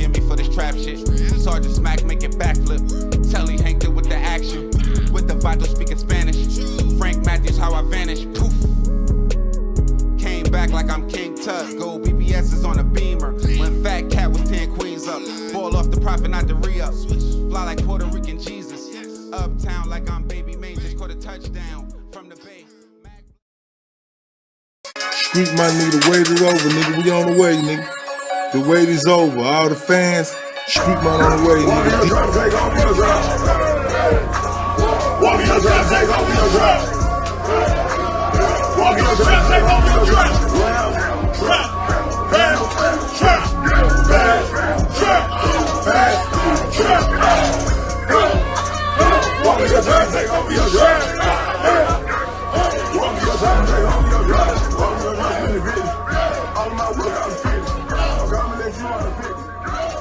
forgive me for this trap shit. Sergeant Smack making backflip. Telly Hank did with the action. With the Vato speaking Spanish. Frank Matthews, how I vanish. Poof. Came back like I'm King Tut. Gold BBS is on a beamer. When Fat Cat was 10 queens up. Ball off the profit, not the re-up. Fly like Puerto Rican Jesus. Uptown like I'm Baby Maine. Just caught a touchdown from the Bay. Street my nigga, the wait is over, nigga. We on the way, nigga. The wait is over. All the fans, Street man on the way, nigga. Walk in your trap, take off in your trap. Walk in your trap, take off in your trap. Trap, bad, trap, bad, trap, bad, trap. Walk in your trap, take off in your trap. Walk in your trap, take off in your trap. Walk in your trap, in the bitch. All of my work out of fitness. I'm gonna let you out of fitness.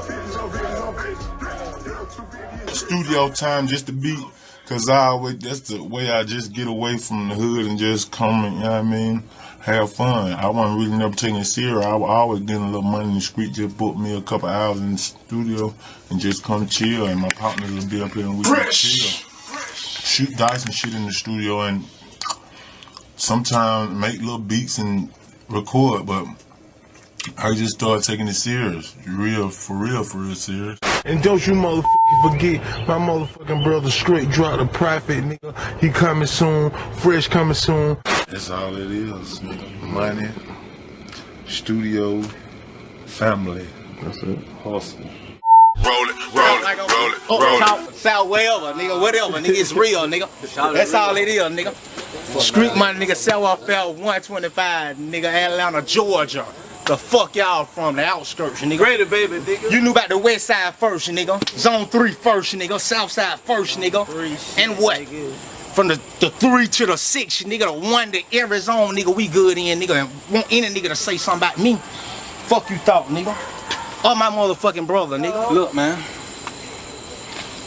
Fitness on fitness. Studio time just to beat. Cause that's the way I just get away from the hood and just come and, you know what I mean, have fun. I wasn't really never taking it serious. I was always getting a little money in the street, just book me a couple hours in the studio and just come chill. And my partners would be up here and we would chill. Shoot dice and shit in the studio and sometimes make little beats and record, but I just started taking it serious. For real serious. And don't you motherfucking forget my motherfucking brother straight dropped the profit, nigga. He coming soon, fresh coming soon. That's all it is, nigga. Money, studio, family. That's it. Hustle. Roll it. South wherever, nigga, whatever, nigga, it's real, nigga. That's all it is, nigga. Street money, nigga, South Fell 125, nigga, Atlanta, Georgia. The fuck y'all from the outskirts, nigga. Greater, baby, nigga. You knew about the west side first, nigga. Zone 3 first, nigga. South side first, nigga. And what? From the 3 to the 6, nigga, the 1 to every zone, nigga, we good in, nigga. And want any nigga to say something about me? Fuck you thought, nigga. Or my motherfucking brother, nigga. Look, man.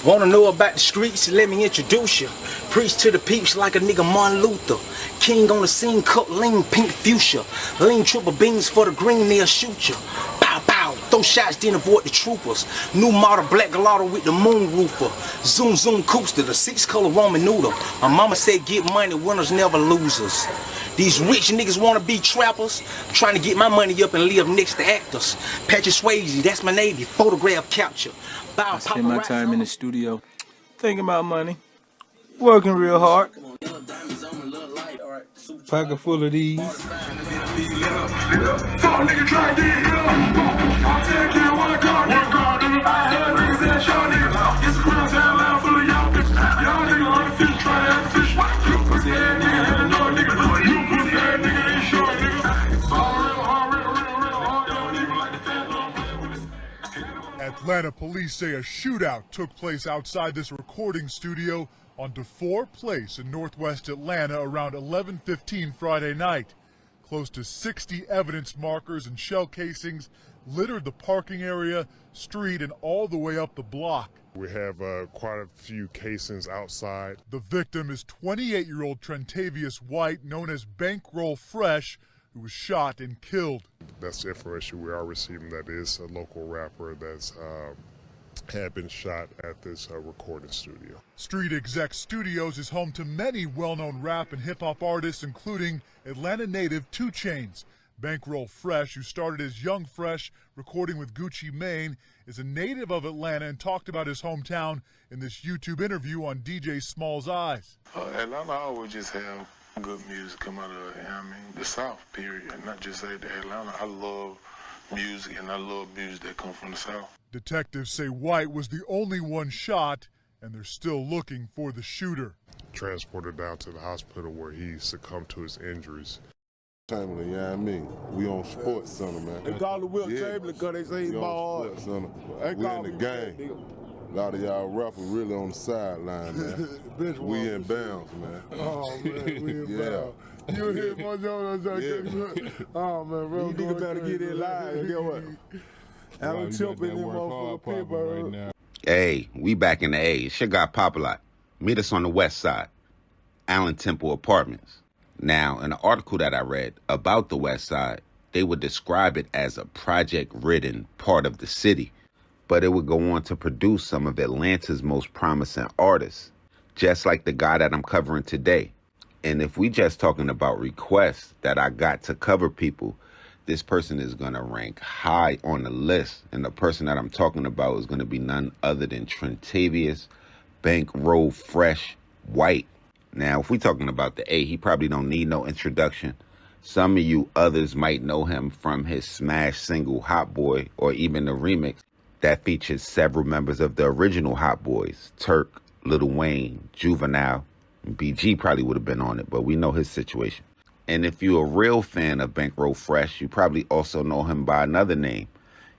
Wanna know about the streets? Let me introduce you. Preach to the peeps like a nigga Martin Luther. King on the scene, cut lean, pink fuchsia. Lean triple beans for the green, they'll shoot you. Bow, bow, throw shots, then avoid the troopers. New model black gallardo with the moon roofer. Zoom, zoom, coaster, the 6-color Roman noodle. My mama said get money, winners never losers. These rich niggas wanna be trappers. I'm trying to get my money up and live next to actors. Patrick Swayze, that's my navy, photograph capture. I spend my time in the studio thinking about money, working real hard. Pocket full of these. Atlanta police say a shootout took place outside this recording studio on DeFore Place in northwest Atlanta around 11:15 Friday night. Close to 60 evidence markers and shell casings littered the parking area, street, and all the way up the block. We have quite a few casings outside. The victim is 28-year-old Trentavious White, known as Bankroll Fresh, who was shot and killed. That's the information we are receiving. That is a local rapper that's had been shot at this recording studio. Street Exec Studios is home to many well-known rap and hip-hop artists, including Atlanta native 2 Chainz. Bankroll Fresh, who started as Young Fresh, recording with Gucci Mane, is a native of Atlanta and talked about his hometown in this YouTube interview on DJ Small's Eyes. Atlanta always just have good music come out of, you know what I mean, the South, period. Not just say the Atlanta. I love music, and I love music that comes from the South. Detectives say White was the only one shot, and they're still looking for the shooter. Transported down to the hospital where he succumbed to his injuries. Family, you know what I mean? We on Sports Center, man. They call the Will Chamberlain because they say he ball hard. Center. We in the game. A lot of y'all rappers really on the sideline, man. We in bounds, man. Oh, man, we in bounds. You hit my joint. Oh, man, bro. You niggas better get in line. You know what? I'm tipping them motherfucking people right now. Hey, we back in the A. It's your guy Popalot. Meet us on the west side. Allen Temple Apartments. Now, in an article that I read about the west side, they would describe it as a project-ridden part of the city. but it would go on to produce some of Atlanta's most promising artists, just like the guy that I'm covering today. And if we just talking about requests that I got to cover people, this person is going to rank high on the list. And the person that I'm talking about is going to be none other than Trentavious, Bankroll Fresh White. Now, if we're talking about the A, he probably don't need no introduction. Some of you others might know him from his smash single Hot Boy, or even the remix that features several members of the original Hot Boys, Turk, Lil Wayne, Juvenile. BG probably would have been on it, but we know his situation. And if you're a real fan of Bankroll Fresh, you probably also know him by another name,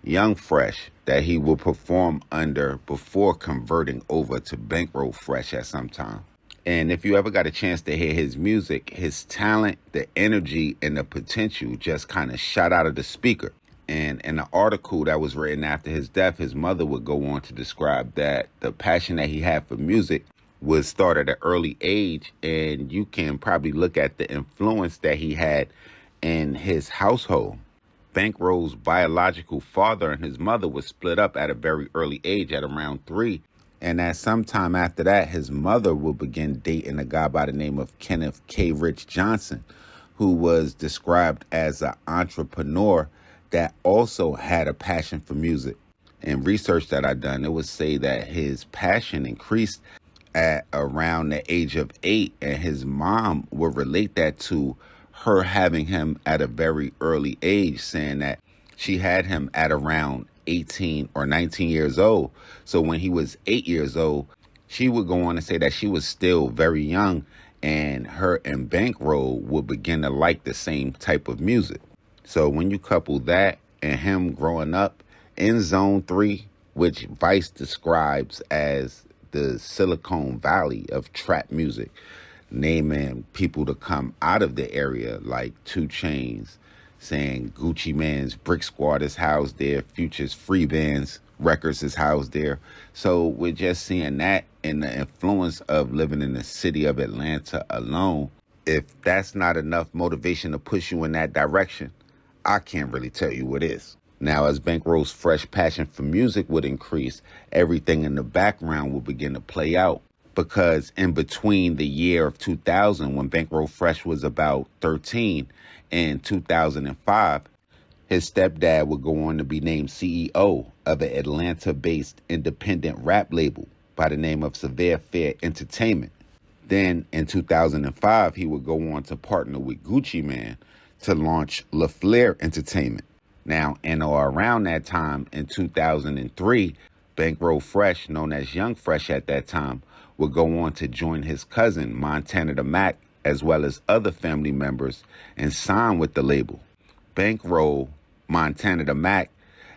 Young Fresh, that he will perform under before converting over to Bankroll Fresh at some time. And if you ever got a chance to hear his music, his talent, the energy, and the potential just kind of shot out of the speaker. And in an article that was written after his death, his mother would go on to describe that the passion that he had for music was started at an early age, and you can probably look at the influence that he had in his household. Bankroll's biological father and his mother was split up at a very early age, at around 3. And at some time after that, his mother will begin dating a guy by the name of Kenneth K. Rich Johnson, who was described as an entrepreneur that also had a passion for music. In research that I done, it would say that his passion increased at around the age of 8, and his mom would relate that to her having him at a very early age, saying that she had him at around 18 or 19 years old. So when he was 8 years old, she would go on to say that she was still very young, and her and Bankroll would begin to like the same type of music. So when you couple that and him growing up in Zone 3, which Vice describes as the Silicon Valley of trap music, naming people to come out of the area like 2 Chainz, saying Gucci Mane's Brick Squad is housed there, Future's Free Bands Records is housed there. So we're just seeing that in the influence of living in the city of Atlanta alone. If that's not enough motivation to push you in that direction, I can't really tell you what is. Now, as Bankroll's fresh passion for music would increase, everything in the background will begin to play out. Because in between the year of 2000, when Bankroll Fresh was about 13, and 2005, his stepdad would go on to be named CEO of an Atlanta-based independent rap label by the name of Severe Fair Entertainment. Then in 2005, he would go on to partner with Gucci Mane to launch LaFleur Entertainment. Now, in or around that time, in 2003, Bankroll Fresh, known as Young Fresh at that time, would go on to join his cousin, Montana the Mac, as well as other family members, and sign with the label. Bankroll, Montana the Mac,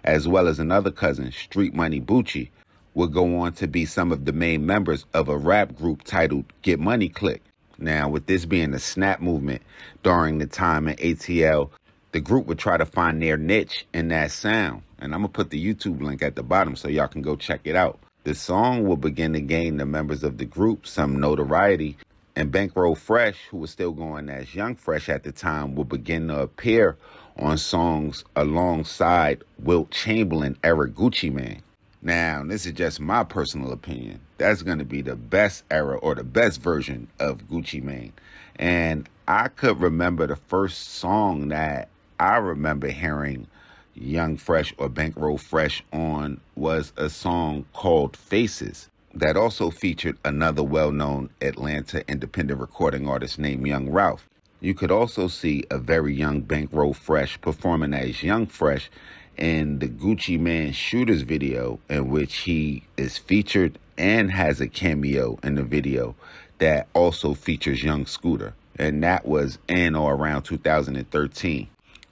as well as another cousin, Street Money Bucci, would go on to be some of the main members of a rap group titled Get Money Click. Now, with this being the snap movement during the time in ATL, the group would try to find their niche in that sound. And I'm going to put the YouTube link at the bottom so y'all can go check it out. The song will begin to gain the members of the group some notoriety. And Bankroll Fresh, who was still going as Young Fresh at the time, will begin to appear on songs alongside Wilt Chamberlain era Gucci Mane. Now, this is just my personal opinion. That's going to be the best era or the best version of Gucci Mane. And I could remember the first song that I remember hearing Young Fresh or Bankroll Fresh on was a song called Faces that also featured another well-known Atlanta independent recording artist named Young Ralph. You could also see a very young Bankroll Fresh performing as Young Fresh in the Gucci Mane Shooters video, in which he is featured and has a cameo in the video that also features Young Scooter. And that was in or around 2013.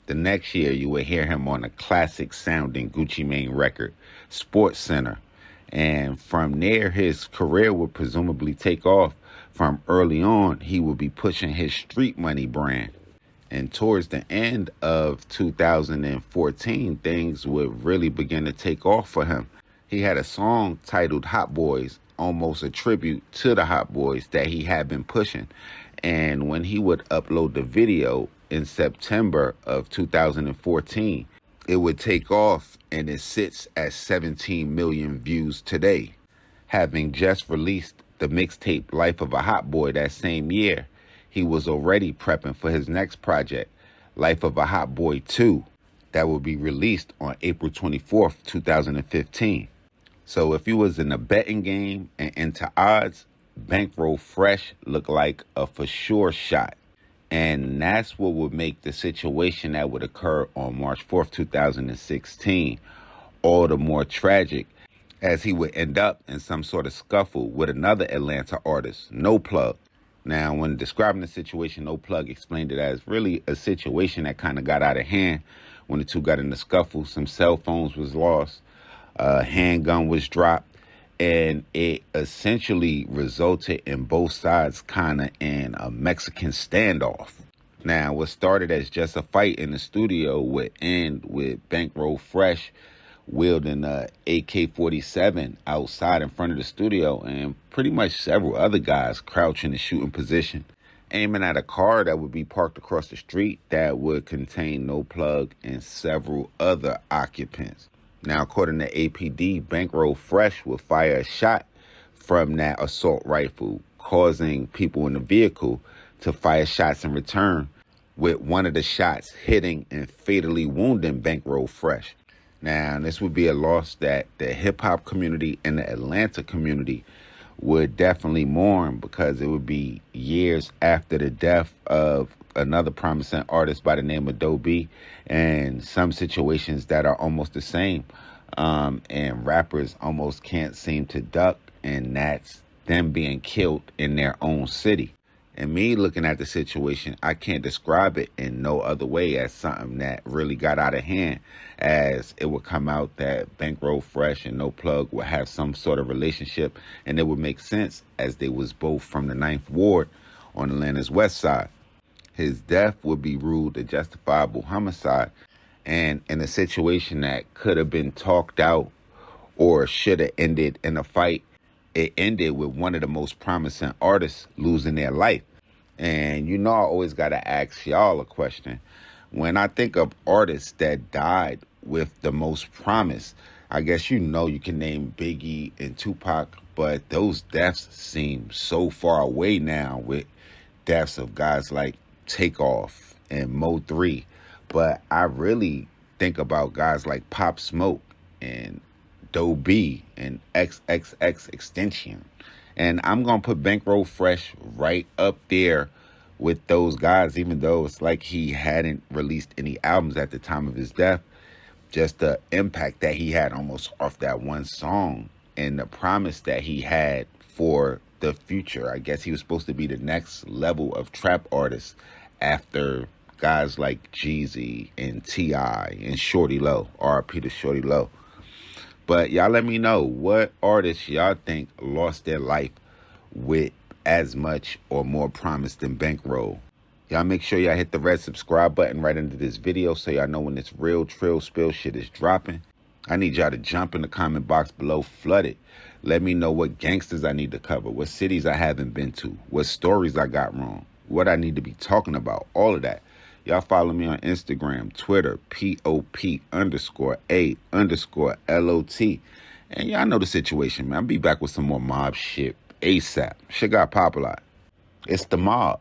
The next year, you would hear him on a classic sounding Gucci Mane record, Sports Center. And from there, his career would presumably take off. From early on, he would be pushing his Street Money brand. And towards the end of 2014, things would really begin to take off for him. He had a song titled Hot Boys, almost a tribute to the Hot Boys that he had been pushing. And when he would upload the video in September of 2014, it would take off, and it sits at 17 million views today. Having just released the mixtape Life of a Hot Boy that same year, he was already prepping for his next project, Life of a Hot Boy 2, that will be released on April 24th, 2015. So if you was in a betting game and into odds, Bankroll Fresh looked like a for sure shot. And that's what would make the situation that would occur on March 4th, 2016 all the more tragic, as he would end up in some sort of scuffle with another Atlanta artist, No Plug. Now, when describing the situation, No Plug explained it as really a situation that kind of got out of hand when the two got in the scuffle. Some cell phones was lost, a handgun was dropped, and it essentially resulted in both sides kind of in a Mexican standoff. Now, what started as just a fight in the studio would end with Bankroll Fresh wielding a AK-47 outside in front of the studio, and pretty much several other guys crouching in shooting position, aiming at a car that would be parked across the street that would contain No Plug and several other occupants. Now, according to APD, Bankroll Fresh would fire a shot from that assault rifle, causing people in the vehicle to fire shots in return, with one of the shots hitting and fatally wounding Bankroll Fresh. Now, this would be a loss that the hip-hop community and the Atlanta community would definitely mourn, because it would be years after the death of another promising artist by the name of MOBB, and some situations that are almost the same, and rappers almost can't seem to duck, and that's them being killed in their own city. And me looking at the situation, I can't describe it in no other way as something that really got out of hand, as it would come out that Bankroll Fresh and No Plug would have some sort of relationship, and it would make sense as they was both from the 9th Ward on Atlanta's west side. His death would be ruled a justifiable homicide, and in a situation that could have been talked out or should have ended in a fight, it ended with one of the most promising artists losing their life. And you know, I always got to ask y'all a question. When I think of artists that died with the most promise, I guess you know you can name Biggie and Tupac, but those deaths seem so far away now, with deaths of guys like Takeoff and Mo 3. But I really think about guys like Pop Smoke and Doe B and XXX Extension. And I'm going to put Bankroll Fresh right up there with those guys, even though it's like he hadn't released any albums at the time of his death. Just the impact that he had almost off that one song, and the promise that he had for the future. I guess he was supposed to be the next level of trap artist after guys like Jeezy and T.I. and Shorty Low, R.I.P. to Shorty Low. But y'all let me know what artists y'all think lost their life with as much or more promise than Bankroll. Y'all make sure y'all hit the red subscribe button right under this video so y'all know when this real Trill Spill shit is dropping. I need y'all to jump in the comment box below, flood it. Let me know what gangsters I need to cover, what cities I haven't been to, what stories I got wrong, what I need to be talking about, all of that. Y'all follow me on Instagram, Twitter, POP_A_LOT. And y'all know the situation, man. I'll be back with some more mob shit ASAP. Shit got Popalot. It's the mob.